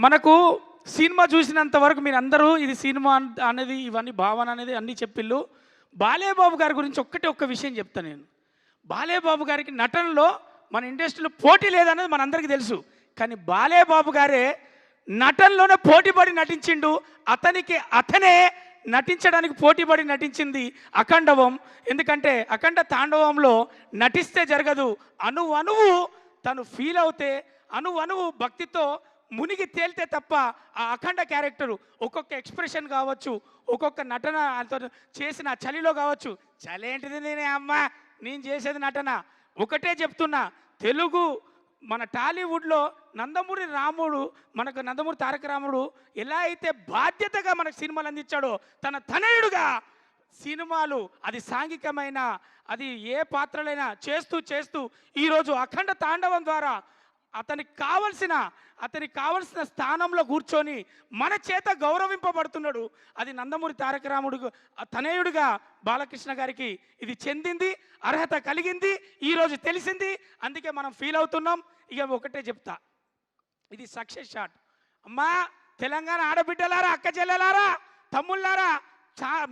మనకు సినిమా చూసినంత వరకు మీరందరూ ఇది సినిమా అనేది ఇవన్నీ భావన అనేది అన్నీ చెప్పిళ్ళు. బాలేబాబు గారి గురించి ఒక్క విషయం చెప్తాను నేను. బాలేబాబు గారికి నటనలో మన ఇండస్ట్రీలో పోటీ లేదనేది మనందరికీ తెలుసు. కానీ బాలేబాబు గారే నటనలోనే పోటీపడి నటించిండు. అతనే నటించడానికి పోటీపడి నటించింది అఖండవం. ఎందుకంటే అఖండ తాండవంలో నటిస్తే జరగదు, అణువు తను ఫీల్ అవుతే, అణువు భక్తితో మునిగి తేలితే తప్ప ఆ అఖండ క్యారెక్టరు ఒక్కొక్క ఎక్స్ప్రెషన్ కావచ్చు, ఒక్కొక్క నటన చేసిన చలిలో కావచ్చు. చలి ఏంటిది నేనే అమ్మ, నేను చేసేది నటన. ఒకటే చెప్తున్నా, తెలుగు మన టాలీవుడ్లో నందమూరి రాముడు, మనకు నందమూరి తారక రాముడు ఎలా అయితే బాధ్యతగా మనకు సినిమాలు అందించాడో, తన తనయుడుగా సినిమాలు అది సాంఘికమైన అది ఏ పాత్రలైనా చేస్తూ ఈరోజు అఖండ తాండవం ద్వారా అతనికి కావలసిన స్థానంలో కూర్చొని మన చేత గౌరవింపబడుతున్నాడు. అది నందమూరి తారక రాముడు తనయుడిగా బాలకృష్ణ గారికి ఇది చెందింది, అర్హత కలిగింది, ఈరోజు తెలిసింది. అందుకే మనం ఫీల్ అవుతున్నాం. ఇక ఒకటే చెప్తా, ఇది సక్సెస్ షాట్. అమ్మా తెలంగాణ ఆడబిడ్డలారా, అక్క చెల్లెలారా, తమ్ముళ్ళారా,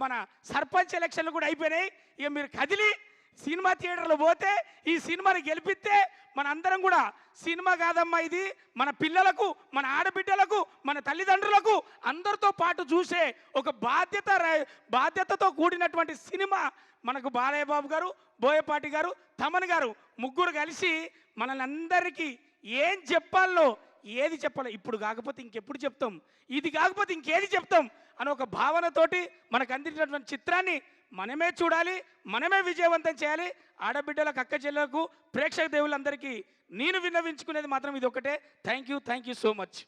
మన సర్పంచ్ ఎలక్షన్లు కూడా అయిపోయినాయి. ఇక మీరు కదిలి సినిమా థియేటర్లో పోతే ఈ సినిమాని గెలిపిస్తే మన అందరం కూడా సినిమా కాదమ్మా ఇది మన పిల్లలకు, మన ఆడబిడ్డలకు, మన తల్లిదండ్రులకు అందరితో పాటు చూసే ఒక బాధ్యతతో కూడినటువంటి సినిమా మనకు బాలయ్య బాబు గారు, బోయపాటి గారు, తమన్ గారు ముగ్గురు కలిసి మనల్ని అందరికీ ఏం చెప్పాలో, ఏది చెప్పాలో, ఇప్పుడు కాకపోతే ఇంకెప్పుడు చెప్తాం, ఇది కాకపోతే ఇంకేది చెప్తాం అని ఒక భావనతోటి మనకు అందించినటువంటి చిత్రాన్ని మనమే చూడాలి, మనమే విజయవంతం చేయాలి. ఆడబిడ్డలకు, అక్క చెల్లెలకు, ప్రేక్షక దేవులందరికీ నేను విన్నవించుకునేది మాత్రం ఇది ఒకటే. Thank you so much.